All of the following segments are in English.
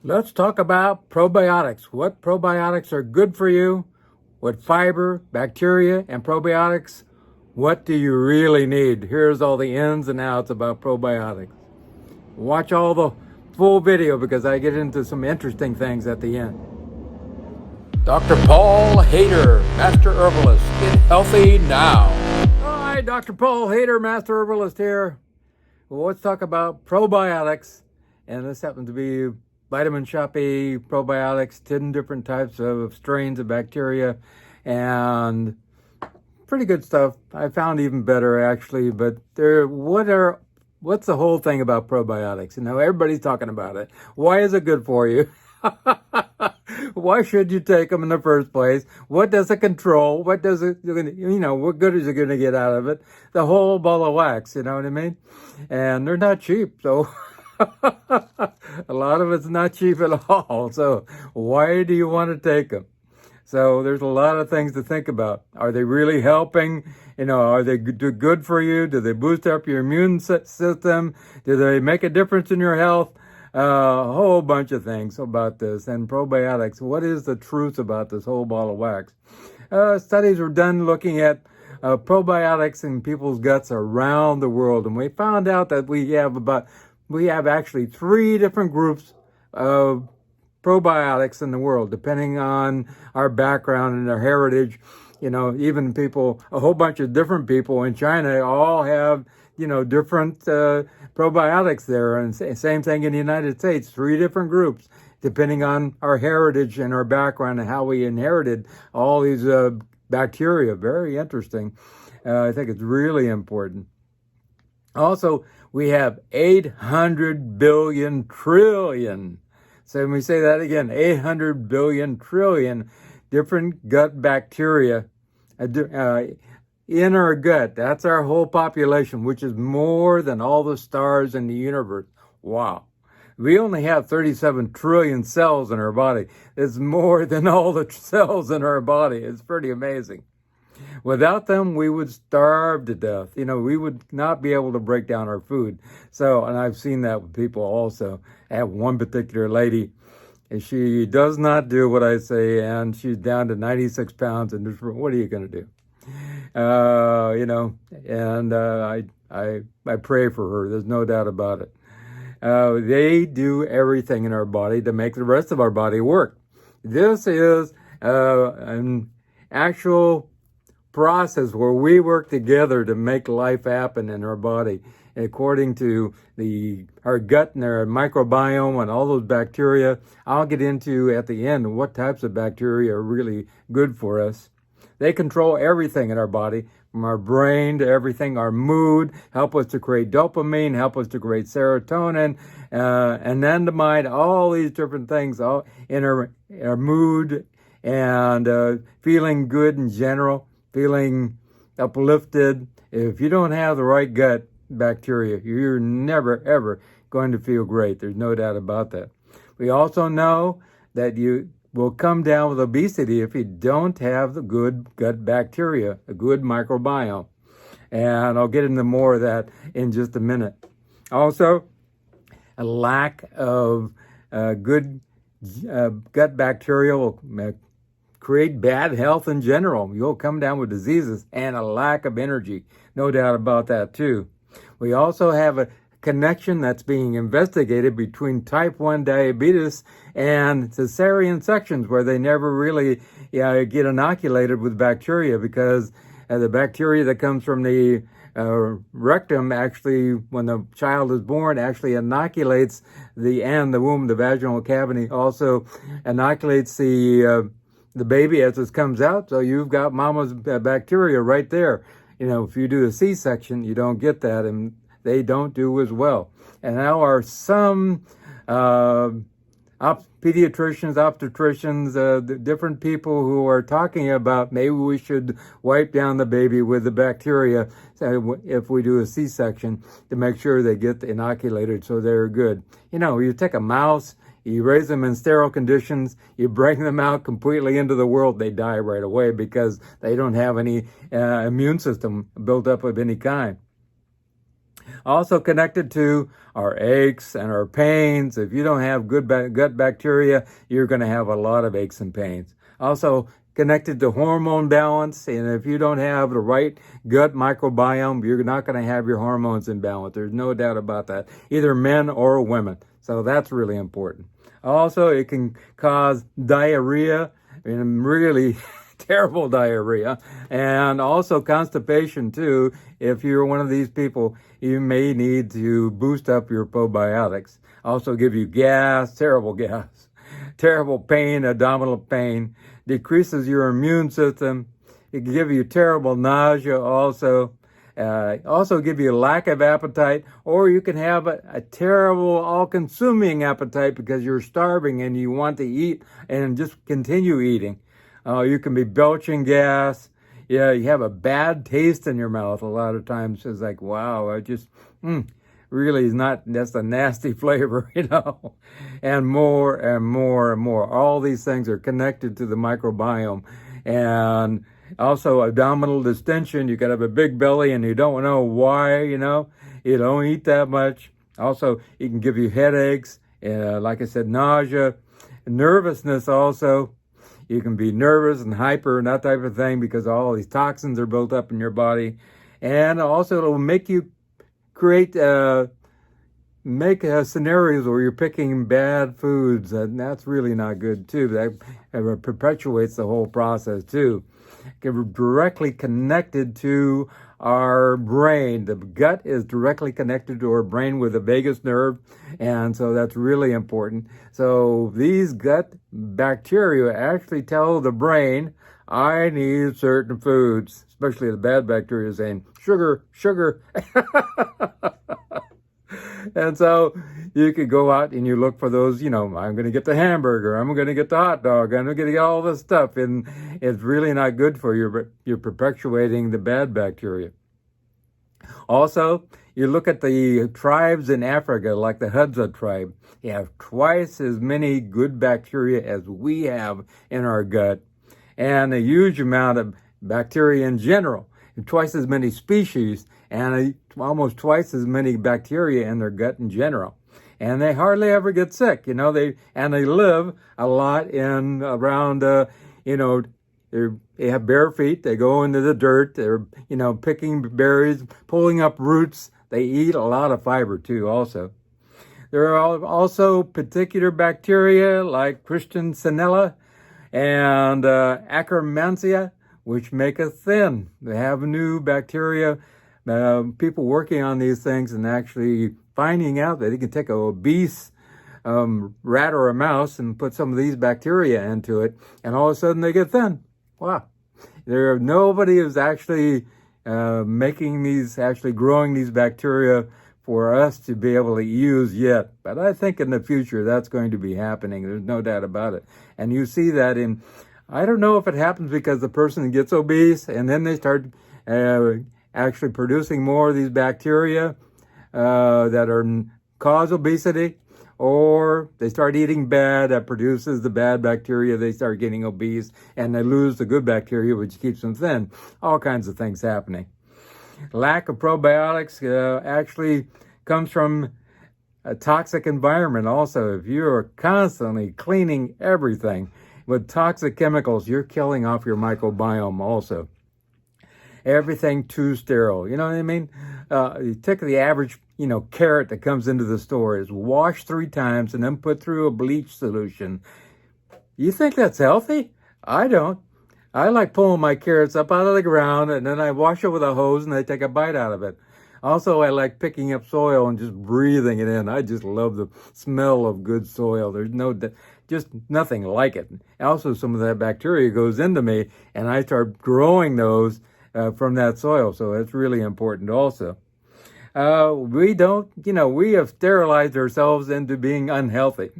Let's talk about probiotics. What probiotics are good for you? What fiber, bacteria, and probiotics? What do you really need? Here's all the ins and outs about probiotics. Watch all the full video because I get into some interesting things at the end. Dr. Paul Haider, Master Herbalist. Get healthy now. Hi, Dr. Paul Haider, Master Herbalist here. Well, let's talk about probiotics. And this happens to be Vitamin Shoppe probiotics, 10 different types of strains of bacteria, and pretty good stuff. I found even better actually, but what's the whole thing about probiotics? You know, everybody's talking about it. Why is it good for you? Why should you take them in the first place? What does it control? What does it, what good is it going to get out of it? The whole ball of wax, you know what I mean? And they're not cheap, so a lot of it's not cheap at all. So why do you want to take them? So there's a lot of things to think about. Are they really helping? Are they good for you? Do they boost up your immune system? Do they make a difference in your health? A whole bunch of things about this. And probiotics, what is the truth about this whole ball of wax? Studies were done looking at probiotics in people's guts around the world. And we found out that we have actually 3 different groups of probiotics in the world, depending on our background and our heritage. Even people, a whole bunch of different people in China all have, different probiotics there. And same thing in the United States, 3 different groups, depending on our heritage and our background and how we inherited all these bacteria. Very interesting. I think it's really important. Also, we have 800 billion trillion. So when we say that again, 800 billion trillion different gut bacteria in our gut. That's our whole population, which is more than all the stars in the universe. Wow. We only have 37 trillion cells in our body. It's more than all the cells in our body. It's pretty amazing. Without them, we would starve to death. We would not be able to break down our food. So, and I've seen that with people also. I have one particular lady, and she does not do what I say, and she's down to 96 pounds, and what are you going to do? And I pray for her. There's no doubt about it. They do everything in our body to make the rest of our body work. This is an actual process where we work together to make life happen in our body, according to our gut and our microbiome and all those bacteria. I'll get into at the end what types of bacteria are really good for us. They control everything in our body, from our brain to everything, our mood, help us to create dopamine, help us to create serotonin, anandamide, all these different things all in our mood and feeling good in general, feeling uplifted. If you don't have the right gut bacteria, you're never, ever going to feel great. There's no doubt about that. We also know that you will come down with obesity if you don't have the good gut bacteria, a good microbiome. And I'll get into more of that in just a minute. Also, a lack of good gut bacteria will create bad health in general. You'll come down with diseases and a lack of energy. No doubt about that too. We also have a connection that's being investigated between type 1 diabetes and cesarean sections, where they never really get inoculated with bacteria, because the bacteria that comes from the rectum, actually, when the child is born, actually inoculates the womb, the vaginal cavity, also inoculates the baby as it comes out. So you've got mama's bacteria right there. If you do a C-section, you don't get that, and they don't do as well. And now are some pediatricians, obstetricians, different people who are talking about maybe we should wipe down the baby with the bacteria if we do a C-section to make sure they get inoculated so they're good. You take a mouse, you raise them in sterile conditions, you bring them out completely into the world, they die right away because they don't have any immune system built up of any kind. Also connected to our aches and our pains. If you don't have good gut bacteria, you're going to have a lot of aches and pains. Also connected to hormone balance. And if you don't have the right gut microbiome, you're not going to have your hormones in balance. There's no doubt about that, either men or women. So that's really important. Also, it can cause diarrhea, and really terrible diarrhea, and also constipation too. If you're one of these people, you may need to boost up your probiotics. Also give you gas, terrible pain, abdominal pain, decreases your immune system. It can give you terrible nausea also. Also give you a lack of appetite, or you can have a terrible all-consuming appetite because you're starving and you want to eat and just continue eating. You can be belching gas. Yeah, you have a bad taste in your mouth a lot of times. It's like, wow, I just, really is not, that's a nasty flavor, and more and more and more. All these things are connected to the microbiome. And also abdominal distension. You could have a big belly and you don't know why, you don't eat that much. Also, it can give you headaches, like I said, nausea, nervousness also. You can be nervous and hyper and that type of thing because all these toxins are built up in your body. And also it'll make you make scenarios where you're picking bad foods, and that's really not good too. That perpetuates the whole process too. Directly connected to our brain. The gut is directly connected to our brain with the vagus nerve, and so that's really important. So these gut bacteria actually tell the brain, I need certain foods, especially the bad bacteria saying, sugar, sugar. And so you could go out and you look for those, I'm going to get the hamburger, I'm going to get the hot dog, I'm going to get all this stuff. And it's really not good for you, but you're perpetuating the bad bacteria. Also, you look at the tribes in Africa, like the Hadza tribe. They have twice as many good bacteria as we have in our gut, and a huge amount of bacteria in general. Twice as many species, and almost twice as many bacteria in their gut in general. And they hardly ever get sick, they live a lot in around, they have bare feet, they go into the dirt, they're, picking berries, pulling up roots. They eat a lot of fiber too also. There are also particular bacteria like Christianella and Akkermansia, which make us thin. They have new bacteria, people working on these things and actually finding out that you can take a obese rat or a mouse and put some of these bacteria into it, and all of a sudden they get thin. Wow. Nobody is actually growing these bacteria for us to be able to use yet. But I think in the future that's going to be happening. There's no doubt about it. And you see that I don't know if it happens because the person gets obese and then they start actually producing more of these bacteria that cause obesity, or they start eating bad that produces the bad bacteria, they start getting obese, and they lose the good bacteria, which keeps them thin. All kinds of things happening. Lack of probiotics actually comes from a toxic environment also. If you are constantly cleaning everything with toxic chemicals, you're killing off your microbiome also. Everything too sterile. You know what I mean? You take the average, carrot that comes into the store, is washed 3 times and then put through a bleach solution. You think that's healthy? I don't. I like pulling my carrots up out of the ground and then I wash it with a hose and I take a bite out of it. Also, I like picking up soil and just breathing it in. I just love the smell of good soil. There's just nothing like it. Also, some of that bacteria goes into me and I start growing those from that soil. So it's really important also. We have sterilized ourselves into being unhealthy.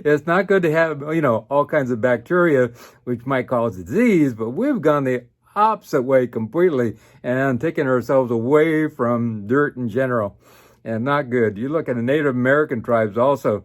It's not good to have, all kinds of bacteria, which might cause disease, but we've gone the opposite way completely and taken ourselves away from dirt in general, and not good. You look at the Native American tribes also,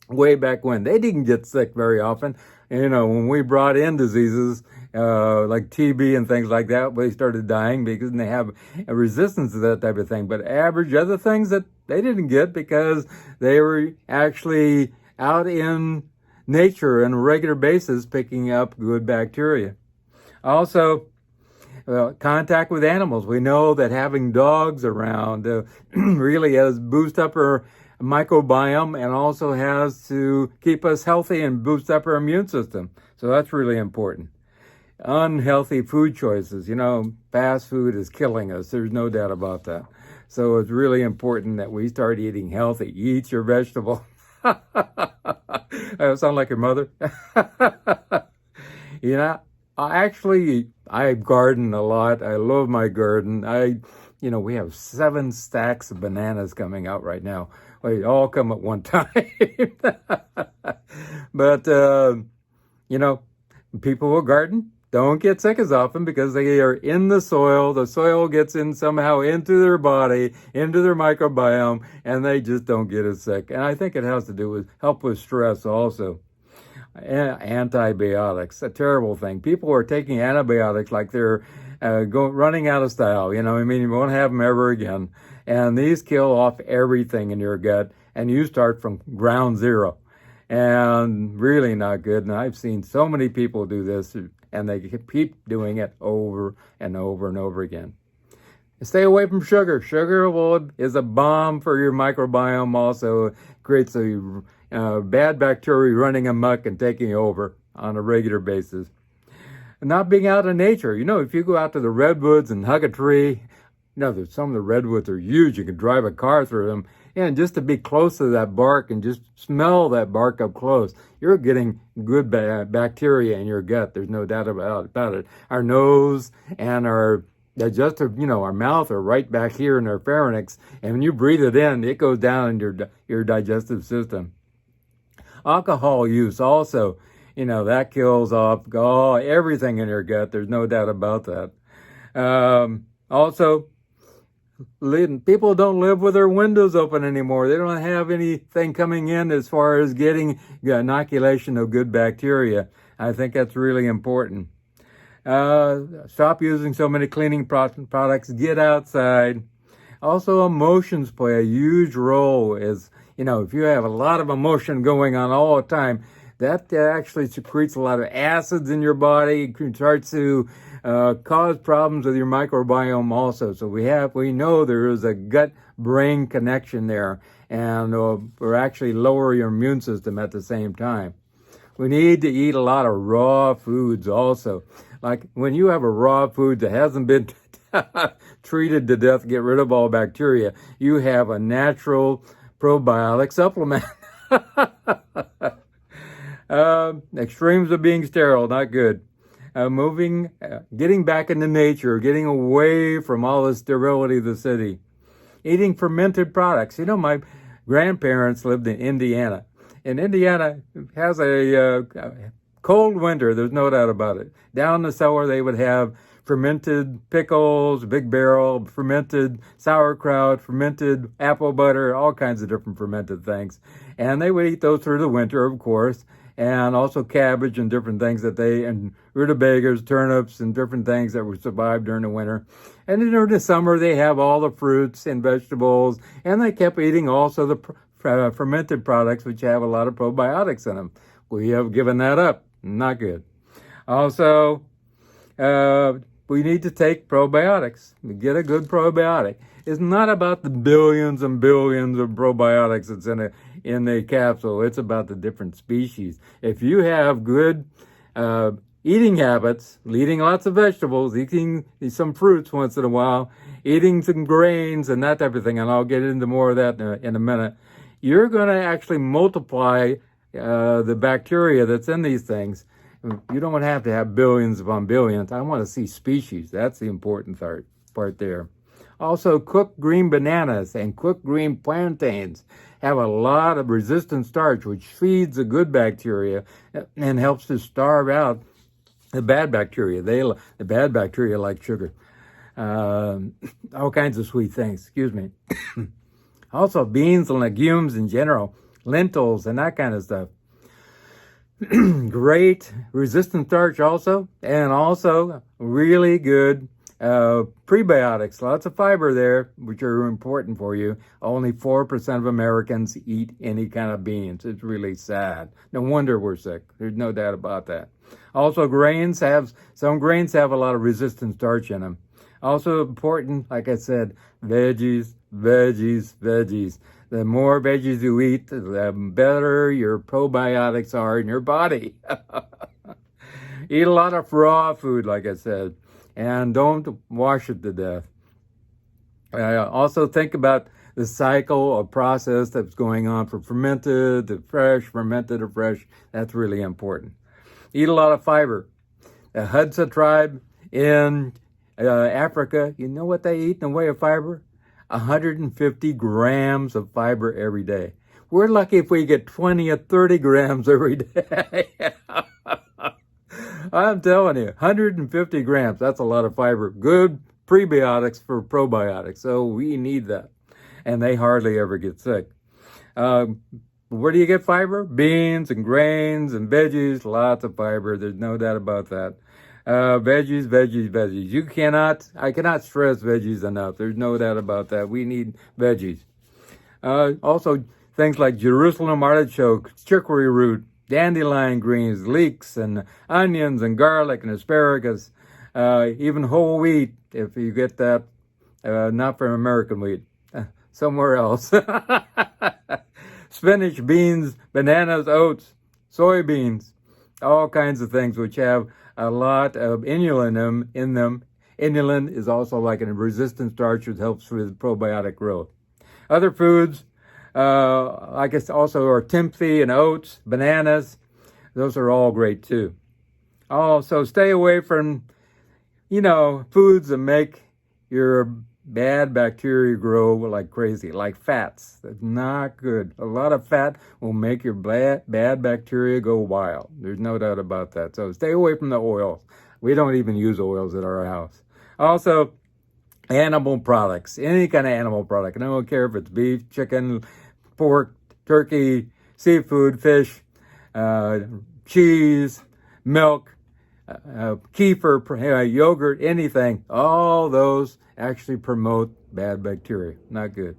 way back when. They didn't get sick very often. You know, when we brought in diseases like TB and things like that, they started dying because they have a resistance to that type of thing. But average other things that they didn't get because they were actually out in nature on a regular basis picking up good bacteria. Also, contact with animals. We know that having dogs around really has boost up our microbiome and also has to keep us healthy and boost up our immune system. So that's really important. Unhealthy food choices. You know, fast food is killing us. There's no doubt about that. So it's really important that we start eating healthy. Eat your vegetable. I sound like your mother. You know, I garden a lot. I love my garden. We have 7 stacks of bananas coming out right now. They all come at one time. But, people who garden don't get sick as often because they are in the soil. The soil gets in somehow into their body, into their microbiome, and they just don't get as sick. And I think it has to do with help with stress also. Antibiotics, a terrible thing. People are taking antibiotics like they're running out of style. You won't have them ever again. And these kill off everything in your gut, and you start from ground zero. And really not good. And I've seen so many people do this, and they keep doing it over and over and over again. Stay away from sugar. Sugar is a bomb for your microbiome. Also creates a bad bacteria running amok and taking over on a regular basis. Not being out in nature. If you go out to the redwoods and hug a tree, some of the redwoods are huge. You can drive a car through them. And just to be close to that bark and just smell that bark up close, you're getting good bacteria in your gut. There's no doubt about it. Our nose and our digestive, our mouth are right back here in our pharynx. And when you breathe it in, it goes down in your digestive system. Alcohol use also, that kills off everything in your gut. There's no doubt about that. Also, people don't live with their windows open anymore. They don't have anything coming in as far as getting inoculation of good bacteria. I think that's really important. Stop using so many cleaning products. Get outside. Also, emotions play a huge role. If you have a lot of emotion going on all the time, that actually secretes a lot of acids in your body. It starts to cause problems with your microbiome also. So we know there is a gut-brain connection there, and we're actually lower your immune system at the same time. We need to eat a lot of raw foods also. Like when you have a raw food that hasn't been treated to death, get rid of all bacteria, you have a natural probiotic supplement. Extremes of being sterile, not good. Getting back into nature, getting away from all the sterility of the city. Eating fermented products. My grandparents lived in Indiana. And Indiana has a cold winter, there's no doubt about it. Down in the cellar, they would have fermented pickles, big barrel, fermented sauerkraut, fermented apple butter, all kinds of different fermented things. And they would eat those through the winter, of course, and also cabbage and different things and rutabagas, turnips, and different things that would survive during the winter. And then during the summer, they have all the fruits and vegetables, and they kept eating also the fermented products, which have a lot of probiotics in them. We have given that up. Not good. Also, we need to take probiotics. Get a good probiotic. It's not about the billions and billions of probiotics that's in the capsule. It's about the different species. If you have good eating habits, eating lots of vegetables, eating some fruits once in a while, eating some grains and that type of thing, and I'll get into more of that in a minute, you're going to actually multiply the bacteria that's in these things. You don't have to have billions upon billions. I want to see species. That's the important part there. Also, cooked green bananas and cooked green plantains have a lot of resistant starch, which feeds the good bacteria and helps to starve out the bad bacteria. The bad bacteria like sugar. All kinds of sweet things. Excuse me. Also, beans and legumes in general. lentils, and that kind of stuff. Great resistant starch also, and also really good prebiotics. Lots of fiber there, which are important for you. Only 4% of Americans eat any kind of beans. It's really sad. No wonder we're sick. There's no doubt about that. Also, some grains have a lot of resistant starch in them. Also important, like I said, veggies. The more veggies you eat, the better your probiotics are in your body. Eat a lot of raw food, like I said, and don't wash it to death. Also think about the cycle or process that's going on from fermented to fresh. That's really important. Eat a lot of fiber. The Hadza tribe in Africa, you know what they eat in the way of fiber? 150 grams of fiber every day. We're lucky if we get 20 or 30 grams every day. I'm telling you, 150 grams, that's a lot of fiber. Good prebiotics for probiotics, so we need that. And they hardly ever get sick. Where do you get fiber? Beans and grains and veggies, lots of fiber. There's no doubt about that. Veggies. I cannot stress veggies enough. There's no doubt about that. We need veggies. Also, things like Jerusalem artichoke, chicory root, dandelion greens, leeks, and onions, and garlic, and asparagus. Even whole wheat, if you get that, not from American wheat, somewhere else. Spinach, beans, bananas, oats, soybeans, all kinds of things which have a lot of inulin in them. Inulin is also like a resistant starch which helps with probiotic growth. Other foods, I guess also are tempeh and oats, bananas. Those are all great too. Also, stay away from, foods that make your bad bacteria grow like crazy, like fats. That's not good. A lot of fat will make your bad bacteria go wild. There's no doubt about that. So stay away from the oils. We don't even use oils at our house. Also, animal products, any kind of animal product. I don't care if it's beef, chicken, pork, turkey, seafood, fish, cheese, milk, kefir, yogurt, anything. All those actually promote bad bacteria. Not good.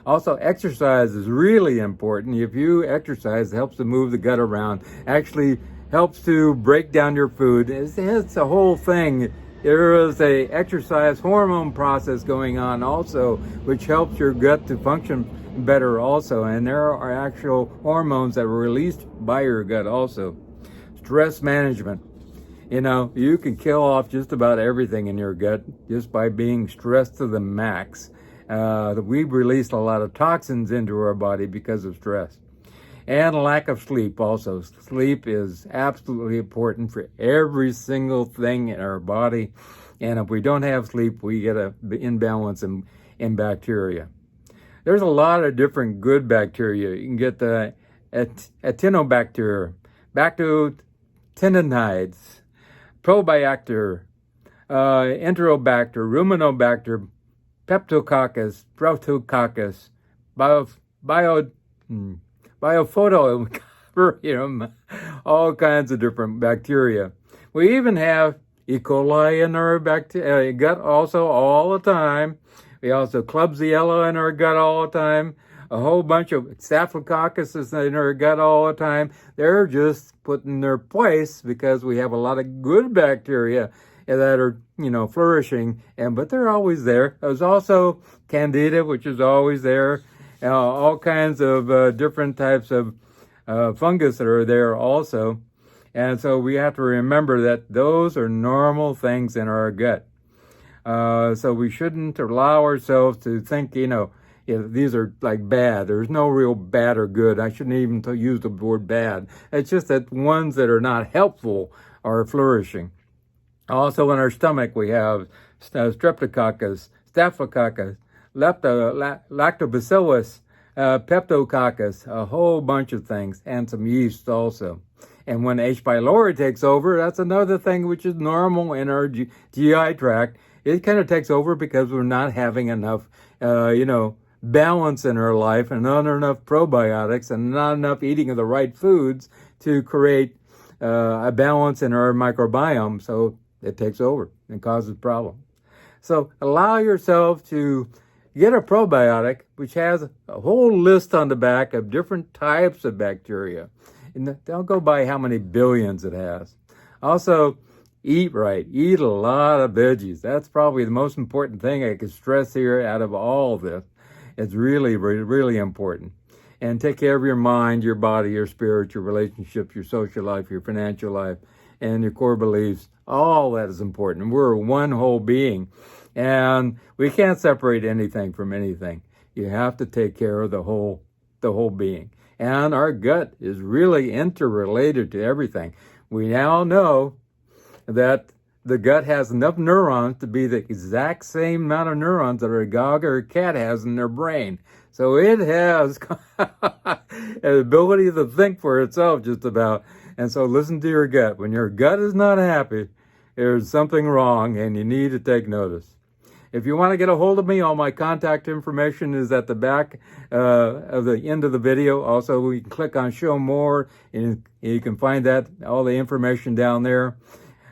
Also, exercise is really important. If you exercise, it helps to move the gut around. Actually helps to break down your food. It's a whole thing. There is a exercise hormone process going on also, which helps your gut to function better also. And there are actual hormones that are released by your gut also. Stress management. You can kill off just about everything in your gut just by being stressed to the max. We've released a lot of toxins into our body because of stress. And lack of sleep also. Sleep is absolutely important for every single thing in our body. And if we don't have sleep, we get an imbalance in bacteria. There's a lot of different good bacteria. You can get the Acinetobacter, Bacterotenonides, Probiotic, Enterobacter, Ruminobacter, Peptococcus, Protococcus, Biophotothorium, all kinds of different bacteria. We even have E. coli in our gut also all the time. We also Klebsiella in our gut all the time. A whole bunch of Staphylococcus is in our gut all the time. They're just put in their place because we have a lot of good bacteria that are, flourishing, but they're always there. There's also Candida, which is always there. All kinds of different types of fungus that are there also. And so we have to remember that those are normal things in our gut. So we shouldn't allow ourselves to think, these are like bad. There's no real bad or good. I shouldn't even use the word bad. It's just that ones that are not helpful are flourishing. Also in our stomach, we have Streptococcus, Staphylococcus, Lactobacillus, Peptococcus, a whole bunch of things, and some yeast also. And when H. pylori takes over, that's another thing which is normal in our GI tract. It kind of takes over because we're not having enough, balance in our life and not enough probiotics and not enough eating of the right foods to create a balance in our microbiome, so it takes over and causes problems. So allow yourself to get a probiotic, which has a whole list on the back of different types of bacteria. And don't go by how many billions it has. Also, eat right. Eat a lot of veggies. That's probably the most important thing I could stress here out of all of this. It's really, really important. And take care of your mind, your body, your spirit, your relationships, your social life, your financial life, and your core beliefs. All that is important. We're one whole being. And we can't separate anything from anything. You have to take care of the whole being. And our gut is really interrelated to everything. We now know that the gut has enough neurons to be the exact same amount of neurons that a dog or a cat has in their brain. So it has an ability to think for itself just about. And so listen to your gut. When your gut is not happy, there's something wrong and you need to take notice. If you want to get a hold of me, all my contact information is at the back of the end of the video. Also, you can click on Show More, and you can find that, all the information down there.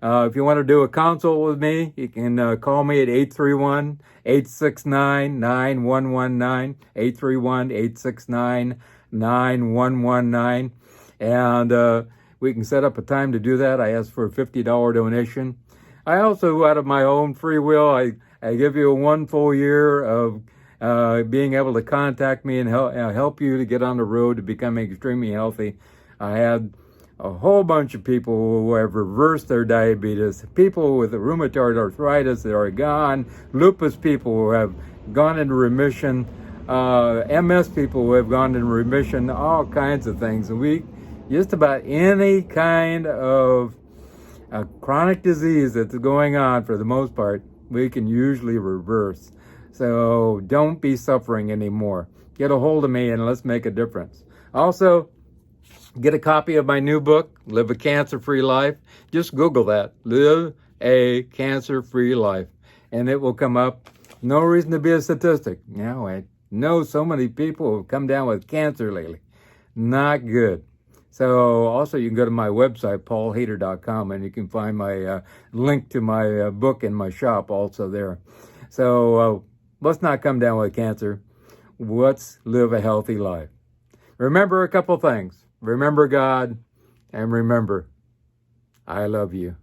If you want to do a consult with me, you can call me at 831-869-9119, 831-869-9119, and we can set up a time to do that. I ask for a $50 donation. I also, out of my own free will, I give you 1 full year of being able to contact me and help you to get on the road to becoming extremely healthy. I had a whole bunch of people who have reversed their diabetes, people with rheumatoid arthritis that are gone, lupus people who have gone into remission, MS people who have gone into remission, all kinds of things. And just about any kind of chronic disease that's going on, for the most part, we can usually reverse. So don't be suffering anymore. Get a hold of me and let's make a difference. Also, get a copy of my new book, Live a Cancer-Free Life. Just Google that, Live a Cancer-Free Life, and it will come up. No reason to be a statistic. I know so many people have come down with cancer lately. Not good. So also you can go to my website, paulhaider.com, and you can find my link to my book in my shop also there. So let's not come down with cancer. Let's live a healthy life. Remember a couple things. Remember God, and remember, I love you.